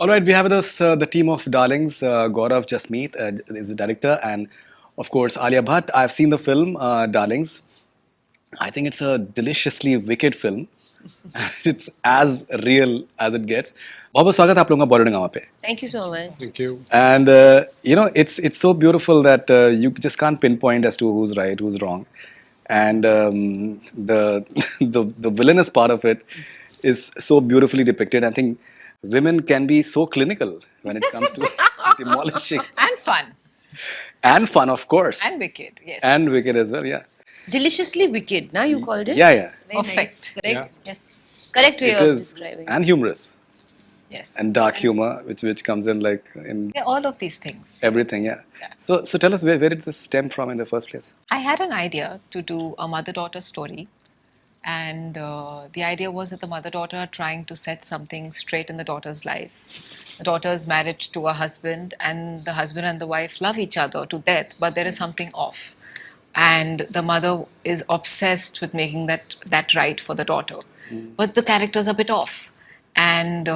All right, we have with us the team of darlings. Gaurav Jasmeet is the director, and of course Alia Bhatt. I've seen the film Darlings. I think it's a deliciously wicked film. It's as real as it gets. बहुत बहुत स्वागत है आप लोगों का बॉलीवुड हंगामा पे. Thank you so much. Thank you. And it's so beautiful that you just can't pinpoint as to who's right, who's wrong, and the the villainous part of it is so beautifully depicted. I think women can be so clinical when it comes to demolishing And fun. and fun, of course, And wicked, yes. and wicked as well. Yeah, Deliciously wicked, now you called it? yeah. Very Perfect. nice. Correct? Yeah. Yes. Correct way It of is describing. and humorous Yes. and dark humor, which comes in like in Yeah, all of these things. everything. Yeah. So tell us where did this stem from in the first place? I had an idea to do a mother-daughter story, and the idea was that the mother-daughter are trying to set something straight in the daughter's life. The daughter is married to a husband, and the husband and the wife love each other to death, but there is something off, and the mother is obsessed with making that right for the daughter, but the characters are a bit off, and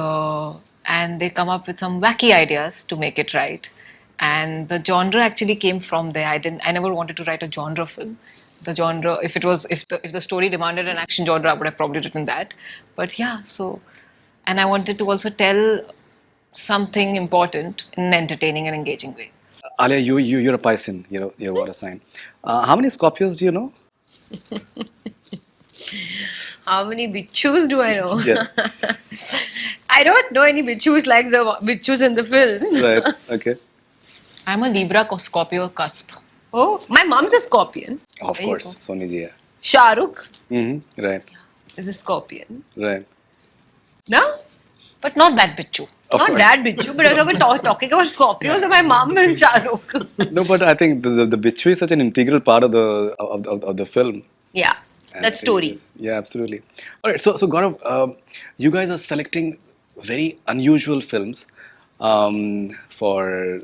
they come up with some wacky ideas to make it right. And the genre actually came from there. I never wanted to write a genre film. The genre, if the story demanded an action genre, I would have probably written that. But yeah, and I wanted to also tell something important in an entertaining and engaging way. Alia, you're a Piscean. You're water sign. How many Scorpios do you know? How many bichus do I know? Yes. I don't know any bichus like the bichus in the film. Right. Okay. I'm a Libra Scorpio cusp. Oh, my mom's a scorpion. Of There you course, Sony ji. Yeah. Shah Rukh Right. is a scorpion. Right. No? But not that bichu. Of Not course. that bichu, but I was talking about Scorpios and my mom and Shah Rukh. No, but I think the bichu is such an integral part of the film. Yeah, And that I think story. it is- Yeah, absolutely. All right, so Gaurav, you guys are selecting very unusual films for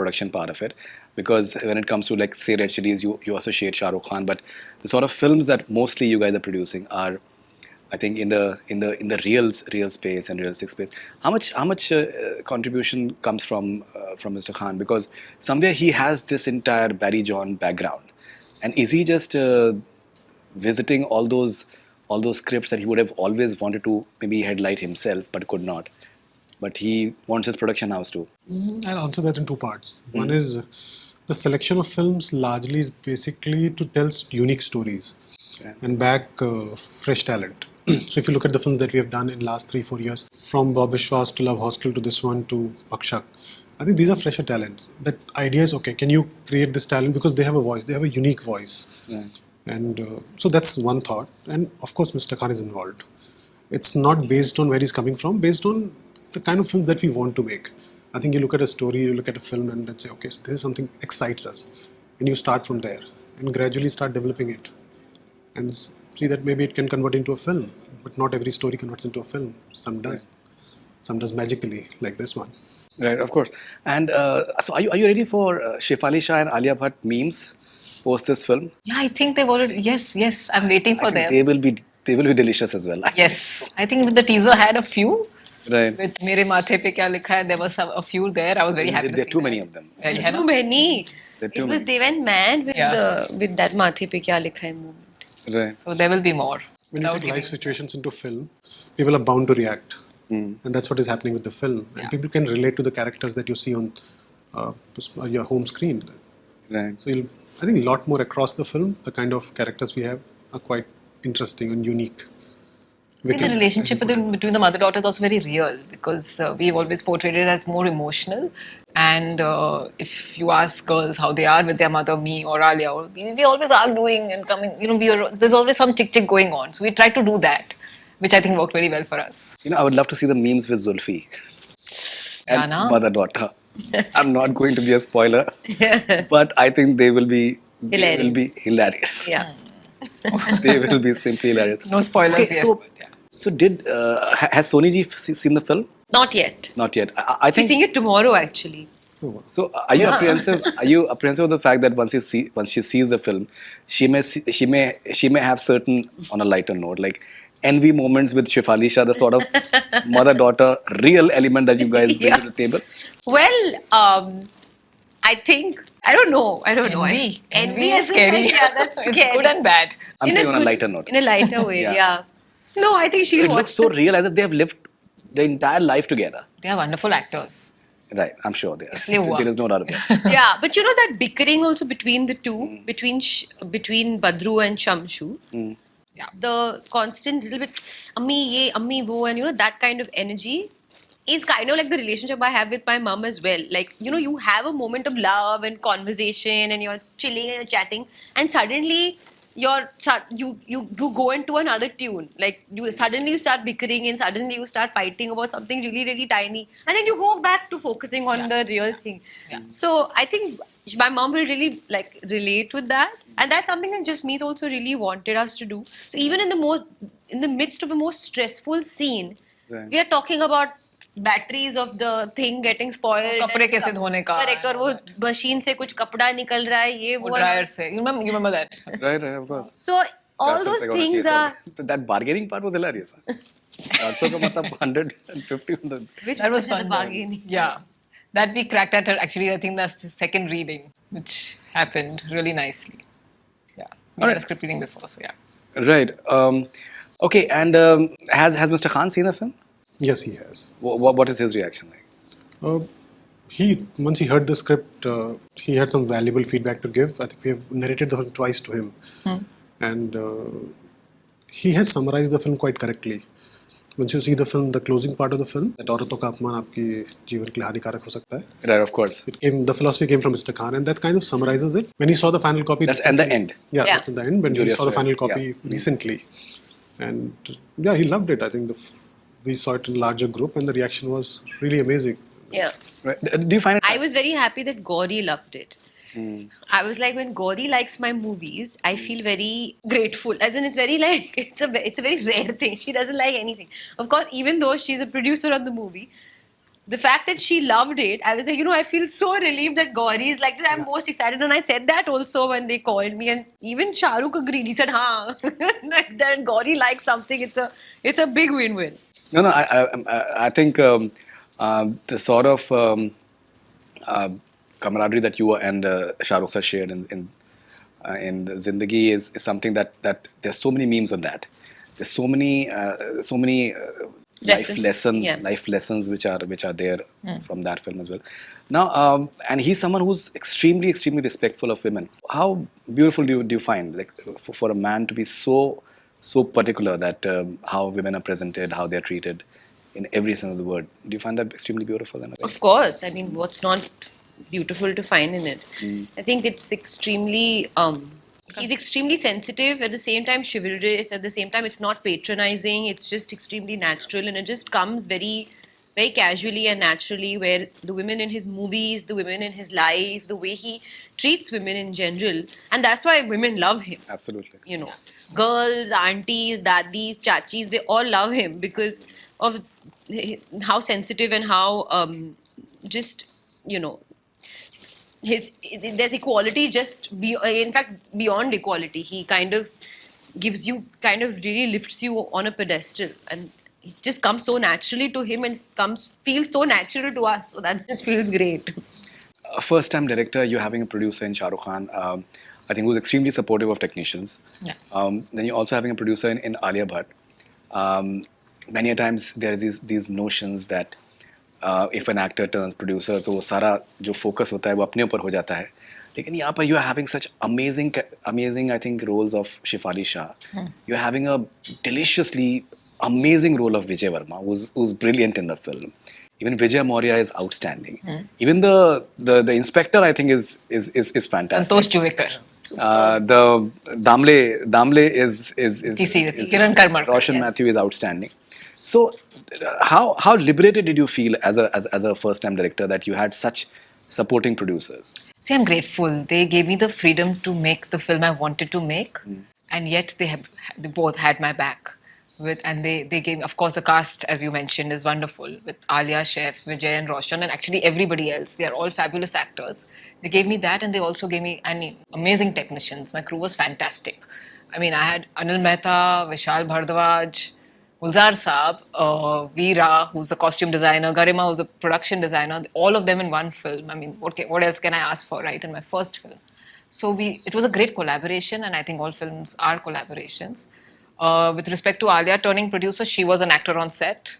production part of it, because when it comes to like say Red Chillies, you associate Shah Rukh Khan, but the sort of films that mostly you guys are producing are, I think, in the real space and realistic space. How much contribution comes from Mr. Khan? Because somewhere he has this entire Barry John background, and is he just visiting all those scripts that he would have always wanted to maybe headlight himself but could not, but he wants his production house to? I'll answer that in two parts. One is the selection of films largely is basically to tell unique stories and back fresh talent. So if you look at the films that we have done in last 3-4 years, from Bob Vishwas to Love Hostel to this one to Bakshak, I think these are fresher talents. That idea is, okay, can you create this talent because they have a voice, they have a unique voice. And so that's one thought. And of course, Mr. Khan is involved. It's not based on where he's coming from, based on the kind of films that we want to make. I think you look at a story, you look at a film and then say, okay, so this is something excites us. And you start from there and gradually start developing it. And see that maybe it can convert into a film, but not every story converts into a film. Some does. Some does magically, like this one. Right, of course. And so are you ready for Shefali Shah and Alia Bhatt memes post this film? Yeah, I think they've already. Yes, I'm waiting for I think them. they will be delicious as well. Yes, I think the teaser had a few. Right. With Mere Mathe Pe Kya Likha Hai, there was a few there. I was very happy to There see are too that. many of them. Yeah, you Too many. There are too It was, many. they went mad with Yeah. with that Mathe Pe Kya Likha Hai movement. Right. So there will be more. When you Without take giving- life situations into film, people are bound to react. And that's what is happening with the film. And people can relate to the characters that you see on your home screen. Right. So I think a lot more across the film, the kind of characters we have are quite interesting and unique. I think the relationship between the mother-daughter is also very real, because we've always portrayed it as more emotional. And if you ask girls how they are with their mother, me or Alia, we're always arguing and coming, there's always some chick going on. So we tried to do that, which I think worked very well for us. I would love to see the memes with Zulfi and Jana? mother-daughter. I'm not going to be a spoiler, but I think they will be hilarious. Yeah. They will be simply hilarious. No spoilers Okay, yet. so- but yeah. So has Sony ji seen the film? Not yet. Not yet. I She's think. seeing it tomorrow, actually. So are you apprehensive? Are you apprehensive of the fact that once she sees the film, she may have certain, on a lighter note, like envy moments with Shefali Shah, the sort of mother-daughter real element that you guys bring to the table? Well, I think I don't know. Envy. Envy as is in, scary. like, yeah, that's It's scary. good and bad. I'm saying on a lighter note. In a lighter way, Yeah. yeah. No, I think she'll It watch looks so real, as if they have lived the entire life together. They are wonderful actors. Right, I'm sure they are. Isliye hua. There is no doubt about it. Yeah, but you know that bickering also between the two, between Badru and Shamshu. Yeah. The constant little bit, ammi ye, ammi wo, and you know that kind of energy is kind of like the relationship I have with my mum as well. Like, you know, you have a moment of love and conversation and you're chilling and you're chatting, and suddenly you go into another tune. Like, you start bickering and suddenly you start fighting about something really, really tiny, and then you go back to focusing on the real thing. Yeah. So I think my mom will really like relate with that, and that's something that Jasmeet also really wanted us to do. So even in the midst of a more stressful scene, Right. we are talking about batteries of the thing getting spoiled. कपड़े and कैसे धोने का, correct, और वो machine से कुछ कपड़ा निकल रहा है ये वो वो dryer से. You remember that? Right, of course. So all those things are That bargaining part was hilarious. 800 का मतलब 150 on the... which That was one is fun. the bargaining? Yeah. That we cracked at, actually, I think that's the second reading, which happened really nicely. Yeah. We had a script reading before, so yeah. Right. Okay, and has Mr. Khan seen the film? Yes, he has. What is his reaction like? Once he heard the script, he had some valuable feedback to give. I think we have narrated the film twice to him, and he has summarized the film quite correctly. Once you see the film, the closing part of the film, that औरतों का अपमान आपके जीवन के लिए हानिकारक हो सकता है. Right, of course. The philosophy came from Mr. Khan, and that kind of summarizes it. When he saw the final copy, That's at the end. Yeah, Yeah. that's at the end. When he Julius saw the Stewart, final copy yeah. recently, and yeah, he loved it. I think we saw it in a larger group, and the reaction was really amazing. Yeah. Right. Do you find it... I was very happy that Gauri loved it. I was like, when Gauri likes my movies, I feel very grateful. As in, it's very like, it's a very rare thing. She doesn't like anything. Of course, even though she's a producer of the movie, the fact that she loved it, I was like, you know, I feel so relieved that Gauri is like, I'm most excited. And I said that also when they called me, and even Shahrukh agreed. He said, "Haan, like that Gauri likes something. It's a big win-win." No, I think the sort of camaraderie that you and Shah Rukh sir shared in the Zindagi is something that there's so many memes on that. There's so many life References, lessons which are there from that film as well. Now, and he's someone who's extremely respectful of women. How beautiful do you find, like, for a man to be so particular that how women are presented, how they're treated in every sense of the word? Do you find that extremely beautiful? In a way? Of course. I mean, what's not beautiful to find in it? I think it's extremely... he's extremely sensitive, at the same time chivalrous, at the same time it's not patronizing, it's just extremely natural, and it just comes very, very casually and naturally, where the women in his movies, the women in his life, the way he treats women in general, and that's why women love him. Absolutely. You know, girls, aunties, daddies, chachis, they all love him because of how sensitive and how just, you know, there's equality in fact beyond equality. He kind of really lifts you on a pedestal, and it just comes so naturally to him and feels so natural to us, so that just feels great. A first-time director, you're having a producer in Shah Rukh Khan, I think, who's extremely supportive of technicians. Yeah. Then you're also having a producer in Alia Bhatt. Many a times there is these notions that if an actor turns producer, तो सारा जो focus होता है वो अपने ऊपर हो जाता है. लेकिन यहाँ पर you are having such amazing I think roles of Shefali Shah. You're having a deliciously amazing role of Vijay Verma, who's brilliant in the film. Even Vijay Maurya is outstanding. Even the inspector, I think, is fantastic. Santosh Juvekar. The Damle is Kiran Karmar. Roshan Yes. Matthew is outstanding. So, how liberated did you feel as a first-time director that you had such supporting producers? See, I'm grateful. They gave me the freedom to make the film I wanted to make, and yet they both had my back. And they gave me, of course, the cast, as you mentioned, is wonderful, with Alia, Chef, Vijay and Roshan, and actually everybody else. They are all fabulous actors. They gave me that, and they also gave me amazing technicians. My crew was fantastic. I mean, I had Anil Mehta, Vishal Bhardwaj, Gulzar Saab, Veera, who's the costume designer, Garima, who's the production designer, all of them in one film. I mean, what else can I ask for, right, in my first film? So it was a great collaboration, and I think all films are collaborations. With respect to Alia turning producer, she was an actor on set.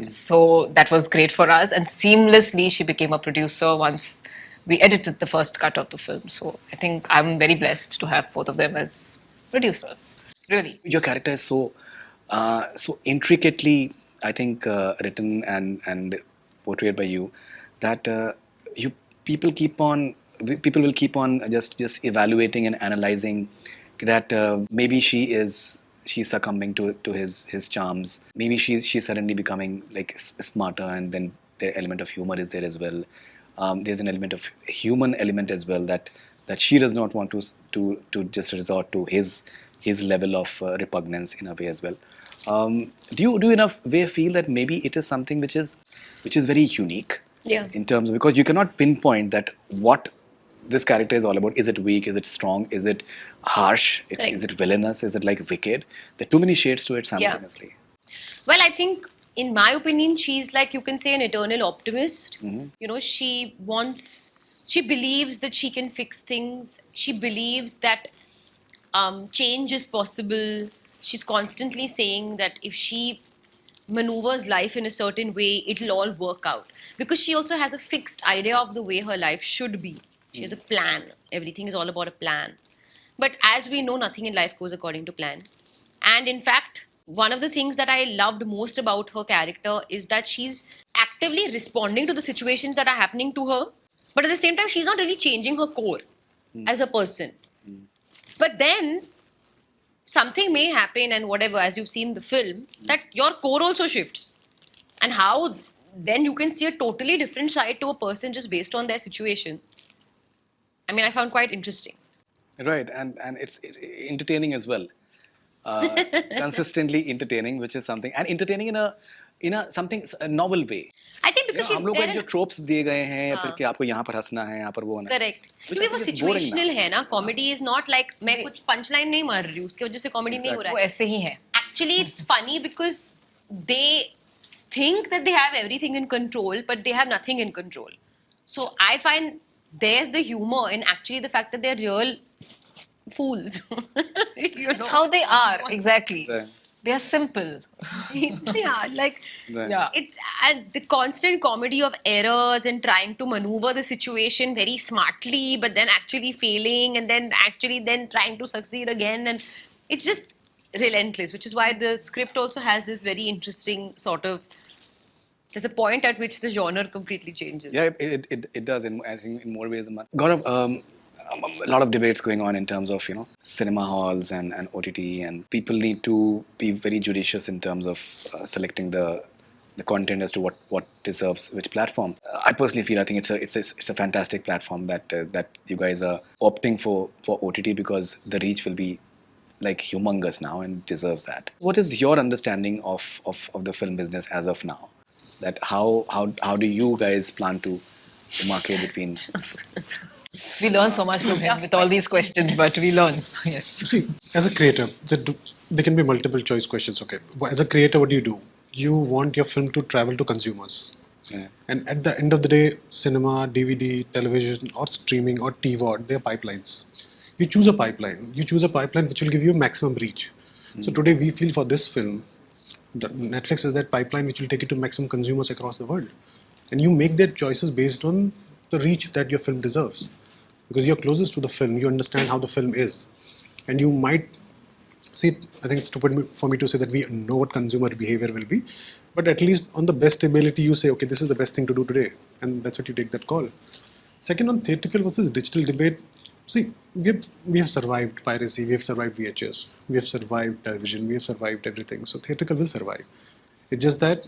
So that was great for us. And seamlessly, she became a producer once we edited the first cut of the film. So I think I'm very blessed to have both of them as producers. Really. Your character is so intricately, I think, written and portrayed by you that you people will keep on just evaluating and analyzing that maybe she's succumbing to his charms. Maybe she's suddenly becoming like smarter, and then their element of humor is there as well. There's an element of human element as well that she does not want to just resort to his level of repugnance in a way as well. Do you in a way feel that maybe it is something which is very unique? Yeah. In terms of, because you cannot pinpoint that what this character is all about. Is it weak? Is it strong? Is it harsh? Is it villainous? Is it like wicked? There are too many shades to it simultaneously. Well, I think, in my opinion, she's like, you can say, an eternal optimist. You know, she believes that she can fix things. She believes that change is possible. She's constantly saying that if she maneuvers life in a certain way, it'll all work out. Because she also has a fixed idea of the way her life should be. She has a plan. Everything is all about a plan. But as we know, nothing in life goes according to plan. And in fact, one of the things that I loved most about her character is that she's actively responding to the situations that are happening to her. But at the same time, she's not really changing her core as a person. But then something may happen, and whatever, as you've seen the film, that your core also shifts. And how then you can see a totally different side to a person just based on their situation. I mean, I found quite interesting. Right, and it's entertaining as well. Consistently entertaining, which is something, and entertaining in a novel way. I think because she's हम लोग को there. जो tropes दिए गए हैं या फिर कि आपको यहाँ पर हंसना है, यहाँ पर वो होना है. Correct. क्योंकि वो situational है ना. Comedy is not like मैं कुछ punchline नहीं मार रही हूँ, उसकी वजह से comedy नहीं हो रहा वो है. ऐसे ही है. Actually, it's funny because they think that they have everything in control, but they have nothing in control. So I find there's the humor in actually the fact that they're real fools. You know? That's how they are, exactly. Right. They are simple. Yeah, like Right. Yeah. it's the constant comedy of errors and trying to maneuver the situation very smartly, but then actually failing, and then actually then trying to succeed again, and it's just relentless. Which is why the script also has this very interesting sort of. There's a point at which the genre completely changes. Yeah, it does. I think in more ways than one. Gaurav, a lot of debates going on in terms of cinema halls and OTT, and people need to be very judicious in terms of selecting the content as to what deserves which platform. I personally feel I think it's a fantastic platform that you guys are opting for OTT, because the reach will be like humongous now and deserves that. What is your understanding of the film business as of now? That how do you guys plan to market between? We learn so much from him with all these questions, but we learn. Yes. See, as a creator, there can be multiple choice questions. Okay, as a creator, what do? You want your film to travel to consumers. Yeah. And at the end of the day, cinema, DVD, television, or streaming, or TVOD, they are pipelines. You choose a pipeline. You choose a pipeline which will give you maximum reach. So today we feel for this film, Netflix is that pipeline which will take it to maximum consumers across the world. And you make their choices based on the reach that your film deserves. Because you're closest to the film, you understand how the film is. And you might see, I think it's stupid for me to say that we know what consumer behavior will be, but at least on the best ability, you say, okay, this is the best thing to do today. And that's what you take that call. Second, on theatrical versus digital debate, see, we have survived piracy, we have survived VHS, we have survived television, we have survived everything. So theatrical will survive. It's just that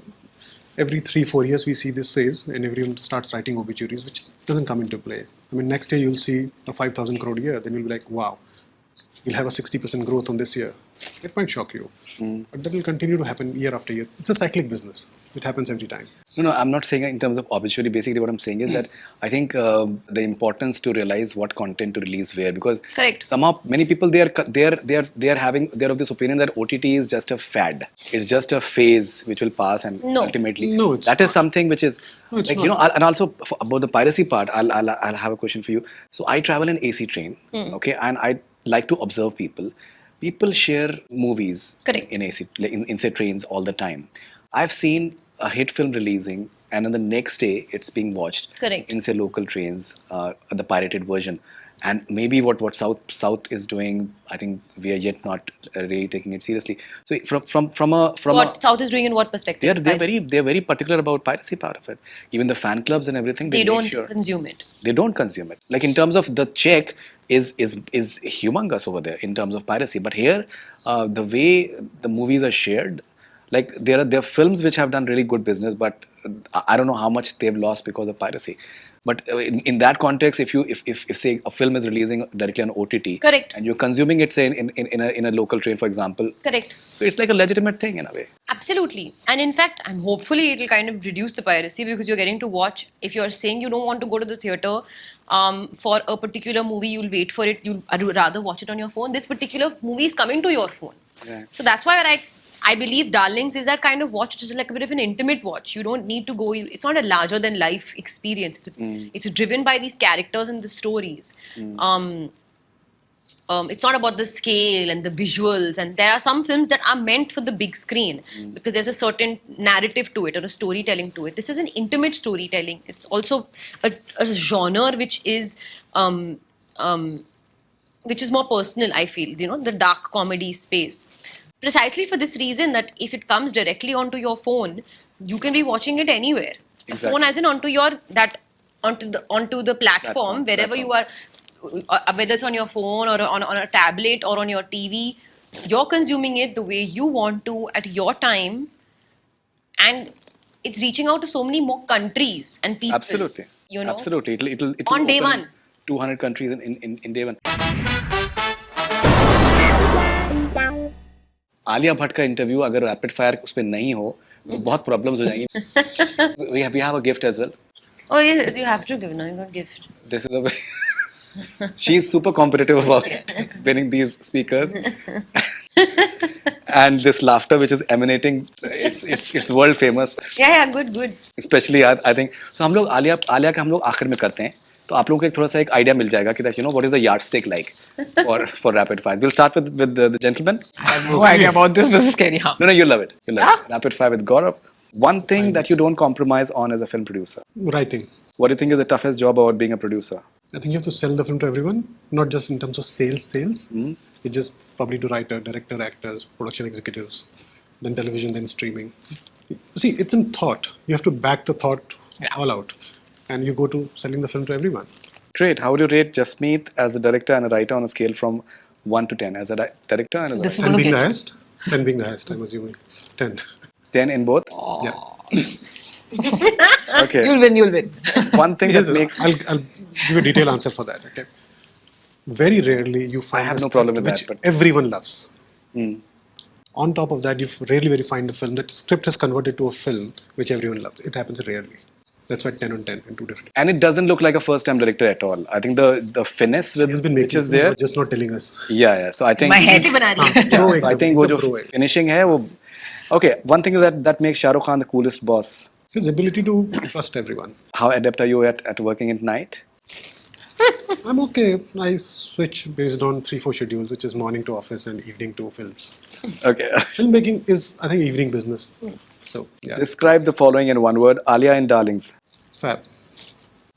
every 3-4 years we see this phase and everyone starts writing obituaries, which doesn't come into play. I mean, next year you'll see a 5,000 crore year, then you'll be like, wow, we'll have a 60% growth on this year. It might shock you. But that will continue to happen year after year. It's a cyclic business. It happens every time. No, I'm not saying in terms of opportunity. Basically, what I'm saying is that I think the importance to realize what content to release where, because Correct. somehow many people they're of this opinion that OTT is just a fad. It's just a phase which will pass, and No. ultimately No, it's that is not. something which is No, it's like not. and also about the piracy part. I'll have a question for you. So I travel in AC train, okay, and I like to observe people. People share movies Correct. in AC like in say trains all the time. I've seen a hit film releasing, and on the next day it's being watched Correct. in say local trains, the pirated version. And maybe what South is doing, I think we are yet not really taking it seriously. So from What a South is doing in what perspective? they're very particular about piracy part of it. Even the fan clubs and everything, They make don't sure consume it. they don't consume it. Like in terms of the check is humongous over there in terms of piracy. But here, the way the movies are shared, like there are films which have done really good business, but I don't know how much they've lost because of piracy. But in that context, if say a film is releasing directly on OTT, Correct. and you're consuming it say in a local train, for example, Correct. so it's like a legitimate thing in a way. Absolutely. And in fact, I'm hopefully it'll kind of reduce the piracy because you're getting to watch. If you're saying you don't want to go to the theater for a particular movie, you'll wait for it. I'd rather watch it on your phone. This particular movie is coming to your phone. Right. So that's why I believe Darlings is that kind of watch, which is like a bit of an intimate watch. You don't need to go. It's not a larger than life experience. It's driven by these characters and the stories. It's not about the scale and the visuals, and there are some films that are meant for the big screen because there's a certain narrative to it or a storytelling to it. This is an intimate storytelling. It's also a genre which is more personal, I feel, the dark comedy space. Precisely for this reason that if it comes directly onto your phone, you can be watching it anywhere. The Exactly. phone as in onto the platform, wherever you are, whether it's on your phone or on a tablet or on your TV, you're consuming it the way you want to at your time, and it's reaching out to so many more countries and people. Absolutely. Absolutely. It'll On day open one. 200 countries in day one. Alia Bhatt का interview अगर rapid fire उस पे नहीं हो तो बहुत problems हो जाएंगी. we have a gift as well. Oh, yes, you have to give. No, you got gift. This is she's super competitive about winning these speakers. And this laughter which is emanating, it's world famous. Yeah, good. Especially I think so. हम लोग आलिया का हम लोग आखिर में करते हैं, तो आप लोगों को एक थोड़ा सा एक आइडिया मिल जाएगा कि that what is the yardstick like for rapid fire. We'll start with the gentleman. I have no idea about this. This is scary. Huh? No, you'll love it. Rapid fire with Gaurav. One thing that you don't compromise on as a film producer. Writing. What do you think is the toughest job about being a producer? I think you have to sell the film to everyone, not just in terms of sales. It's just probably to writer, director, actors, production executives, then television, then streaming. See, it's in thought. You have to back the thought all out. And you go to selling the film to everyone. Great. How would you rate Jasmeet as a director and a writer on a scale from 1 to 10? As a director and as a This writer? is 10 being okay. the highest. 10 being the highest, I'm assuming. 10. 10 in both? Yeah. Okay. You'll win. One thing Yes, that makes... I'll give you a detailed answer for that. Okay. Very rarely you find have a no script problem with which that, but- everyone loves. On top of that, you rarely find a film that script has converted to a film which everyone loves. It happens rarely. That's why 10 on 10 in two different. And it doesn't look like a first-time director at all. I think the finesse He has been which making is films, there... but just not telling us. Yeah. So I think... My head. ऐसे बना दिया. Pro So I ekdam, think वो ekdam जो pro है. finishing है वो... Okay, one thing that makes Shah Rukh Khan the coolest boss. His ability to trust everyone. How adept are you at working at night? I'm okay. I switch based on 3-4 schedules, which is morning to office and evening to films. Okay. Filmmaking is, I think, evening business. So, yeah. Describe the following in one word. Alia in Darlings. Fab.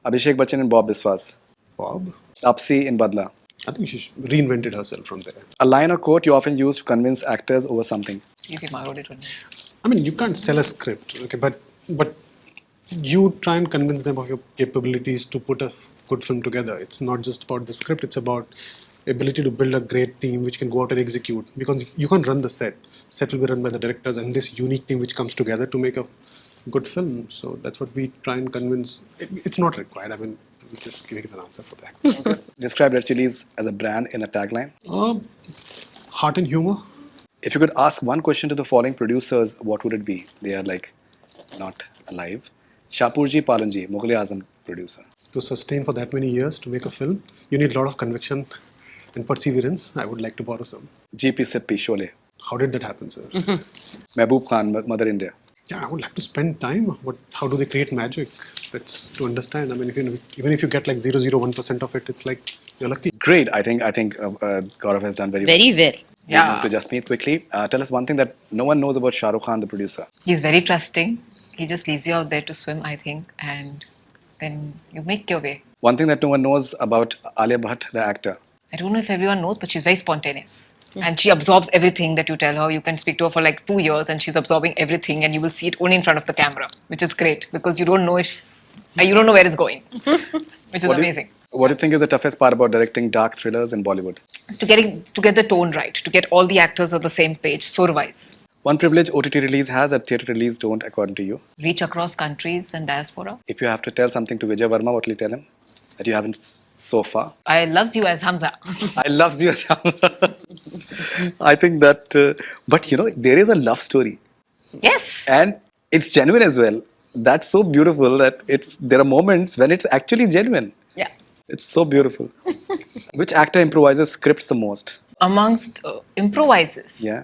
Abhishek Bachchan in Bob Biswas. Bob. Tapsi in Badla. I think she reinvented herself from there. A line or quote you often use to convince actors over something. Okay, I wrote it one. I mean, you can't sell a script, okay, but you try and convince them of your capabilities to put a good film together. It's not just about the script, it's about ability to build a great team which can go out and execute, because you can't run the set. Set will be run by the directors and this unique team which comes together to make a good film. So that's what we try and convince. It's not required. I mean, we just give an answer for that. Describe Red Chillies as a brand in a tagline. Heart and humor. If you could ask one question to the following producers, what would it be? They are like not alive. Shapurji Palanji, Mughal-e-Azam producer. To sustain for that many years to make a film, you need a lot of conviction and perseverance. I would like to borrow some. GP Sippi, Sholay. How did that happen, sir? Mehboob Khan, Mother India. Yeah, I would like to spend time. But how do they create magic? That's to understand. I mean, even if you get like 0.001% of it, it's like you're lucky. Great. I think Gaurav has done very well. Very well. Yeah. Move to Jasmeet quickly. Tell us one thing that no one knows about Shah Rukh Khan, the producer. He's very trusting. He just leaves you out there to swim, I think, and then you make your way. One thing that no one knows about Alia Bhatt, the actor. I don't know if everyone knows, but she's very spontaneous. And she absorbs everything that you tell her. You can speak to her for like 2 years and she's absorbing everything and you will see it only in front of the camera, which is great because you don't know where it's going, which is amazing. What do you think is the toughest part about directing dark thrillers in Bollywood? To get the tone right, to get all the actors on the same page, story-wise. One privilege OTT release has that theatre release don't, according to you. Reach across countries and diaspora. If you have to tell something to Vijay Verma, what will you tell him that you haven't so far? I loves you as Hamza. I love you. I think that, but you know, there is a love story. Yes. And it's genuine as well. That's so beautiful that there are moments when it's actually genuine. Yeah. It's so beautiful. Which actor improvises scripts the most? Amongst improvises. Yeah.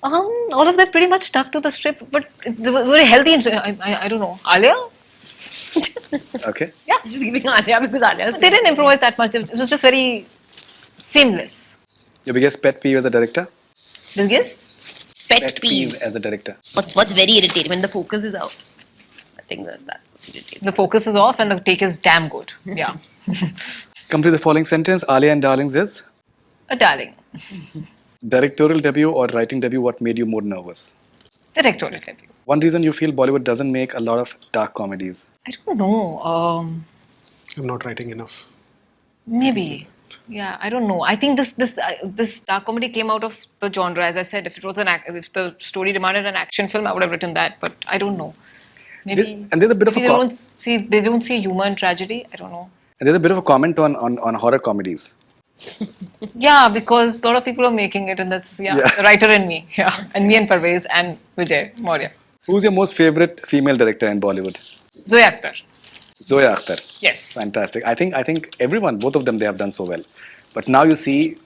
All of that pretty much stuck to the script, but they were very healthy. I don't know. Alia? Okay. Yeah. Just giving Alia because Alia. They didn't improvise that much. It was just very seamless. Your biggest pet peeve as a director? Biggest? Pet peeve. as a director. What's very irritating when the focus is out. I think that's what irritates. The focus is off and the take is damn good. Yeah. Complete the following sentence. Alia and Darlings is? A darling. Directorial debut or writing debut, what made you more nervous? Directorial debut. One reason you feel Bollywood doesn't make a lot of dark comedies? I don't know. I'm not writing enough. Maybe. Yeah, I don't know. I think this dark comedy came out of the genre. As I said, if the story demanded an action film, I would have written that. But I don't know. Maybe. And there's a bit of maybe a they don't see humor in tragedy. I don't know. and there's a bit of a comment on horror comedies. Yeah, because a lot of people are making it, and that's the writer and me. Yeah, and me and Parvez and Vijay Maurya. Who's your most favorite female director in Bollywood? Zoya Akhtar. Zoya Akhtar. Yes. Fantastic. I think everyone, both of them, they have done so well. But now you see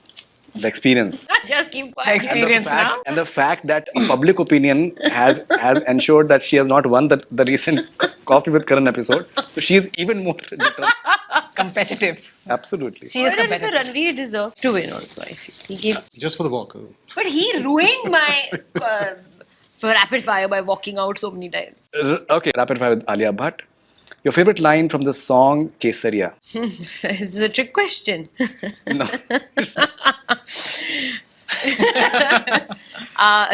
the experience. Just keep The quiet. experience now. And the fact that public opinion has ensured that she has not won the recent Coffee with Karan episode. So she is even more determined. Competitive. Absolutely. She is But competitive. Ranveer deserved to win also, I feel. He gave, Just for the walk. but he ruined my rapid fire by walking out so many times. Okay, rapid fire with Alia Bhatt. Your favorite line from the song Kesaria? It's a trick question. No. It's not.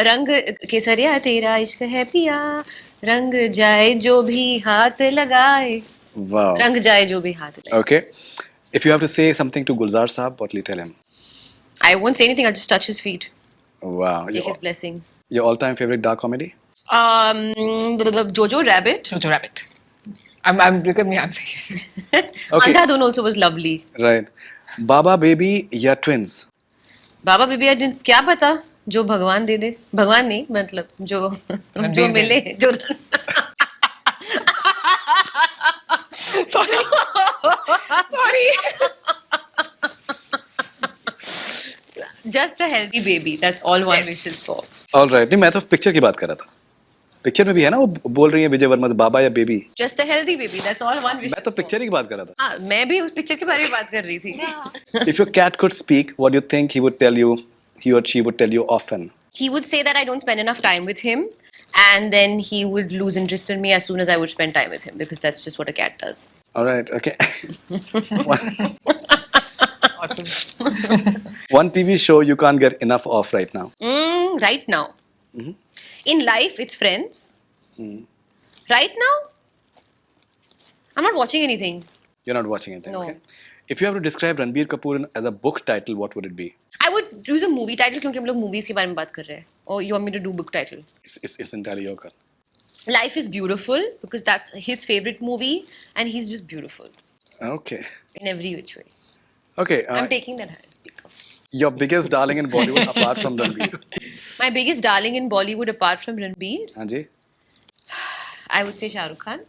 रंग केसरिया तेरा इश्क है पिया रंग जाए जो भी हाथ लगाए Wow. रंग जाए जो भी हाथ लगाए Okay. If you have to say something to Gulzar Saab, what will you tell him? I won't say anything. I'll just touch his feet, Wow. take his blessings. Your all-time favorite dark comedy? Jojo Rabbit. Jojo Rabbit. Look at me, I'm saying it. Okay. Andhadhun also was lovely. Right. Baba Baby या twins? बाबा baby क्या पता जो भगवान दे दे भगवान नहीं मतलब जो मिले जो Sorry. just a healthy baby. That's all one wishes for. All right. नहीं मैं तो पिक्चर की बात कर रहा था. पिक्चर में भी है ना वो बोल रही है विजय वर्मा से बाबा या baby. Just a healthy baby. That's all one wishes मैं तो for. पिक्चर की बात कर रहा था. हाँ मैं भी उस पिक्चर के बारे में बात कर रही थी. If your cat could speak, what do you think he or she would tell you often? He would say that I don't spend enough time with him, and then he would lose interest in me as soon as I would spend time with him because that's just what a cat does. All right. Okay. Awesome. One TV show you can't get enough of right now. Right now. In life, it's Friends. Right now, I'm not watching anything. You're not watching anything. No. Okay. If you have to describe Ranbir Kapoor as a book title, what would it be? I would use a movie title क्योंकि हम लोग movies के बारे में बात कर रहे हैं. Or you want me to do book title? It's entirely your call. Life is Beautiful because that's his favorite movie and he's just beautiful Okay. in every which way. Okay. I'm taking that as speaker. Your biggest darling in Bollywood apart from Ranbir. My biggest darling in Bollywood apart from Ranbir, Anji? I would say Shah Rukh Khan.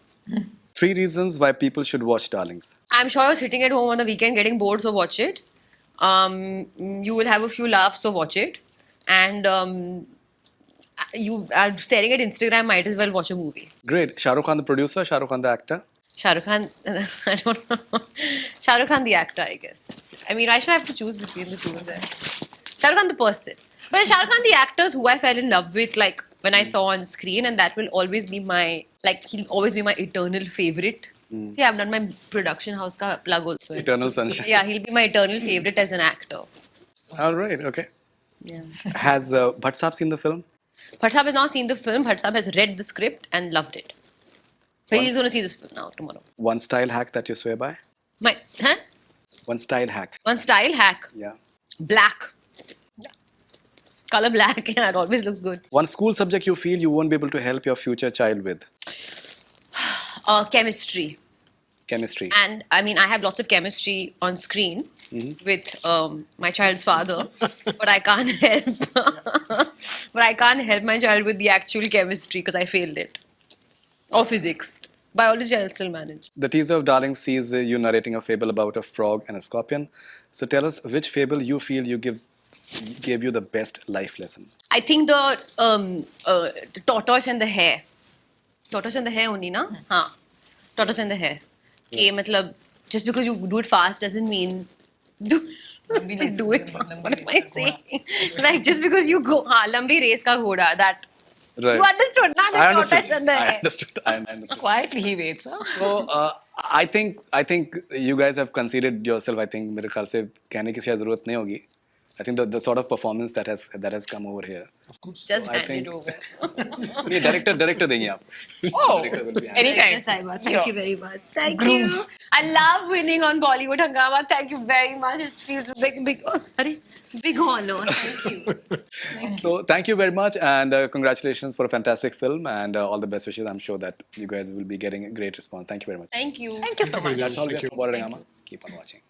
3 reasons why people should watch Darlings. I'm sure you're sitting at home on the weekend getting bored, so watch it. You will have a few laughs, so watch it. And you are staring at Instagram, might as well watch a movie. Great. Shah Rukh Khan the producer, Shah Rukh Khan the actor. Shah Rukh Khan, I don't know. Shah Rukh Khan the actor, I guess. I mean, I should have to choose between the two of them. Shah Rukh Khan the person. But Shah Rukh Khan the actors who I fell in love with, like when I saw on screen, and that will always be my, like, he'll always be my eternal favorite. See, I've done my production house ka plug also. Eternal Sunshine. Yeah, he'll be my eternal favorite as an actor. All right, okay. Yeah. Has Bhatt Saab seen the film? Bhatt Saab has not seen the film. Bhatt Saab has read the script and loved it. But he's going to see this film now, tomorrow. One style hack that you swear by? Huh? One style hack. One style hack. Yeah. Black. Color black. Yeah, it always looks good. One school subject you feel you won't be able to help your future child with? Chemistry. Chemistry. And I mean, I have lots of chemistry on screen with my child's father, but I can't help. But I can't help my child with the actual chemistry because I failed it. Or physics. Biology I'll still manage. The teaser of Darling sees you narrating a fable about a frog and a scorpion. So tell us which fable you feel gave you the best life lesson. I think the tortoise and the hare. Tortoise and the hare only, na? Haan. Tortoise and the hare. Okay, matlab, just because you do it fast doesn't mean do it fast. What am I saying? Like, just because you go, lambi race ka ghoda, that. Right. You understood, na? The tortoise and the I hare. understood. I understood. Quietly he waits. Huh? So I think you guys have conceded yourself. I think मेरे ख्याल से कहने की शायद जरूरत नहीं होगी. I think the sort of performance that has come over here. Of course. Just I hand think- it over. ये director देंगे आप. Oh, Director will be handling. anytime. Saiba, thank you very much. Thank you. I love winning on Bollywood Hungama. Thank you very much. It feels big honor. Thank you. So thank you very much and congratulations for a fantastic film and all the best wishes. I'm sure that you guys will be getting a great response. Thank you very much. Thank you. Thank you so much. That's all we have Thank for Bollywood Hungama. Keep on watching.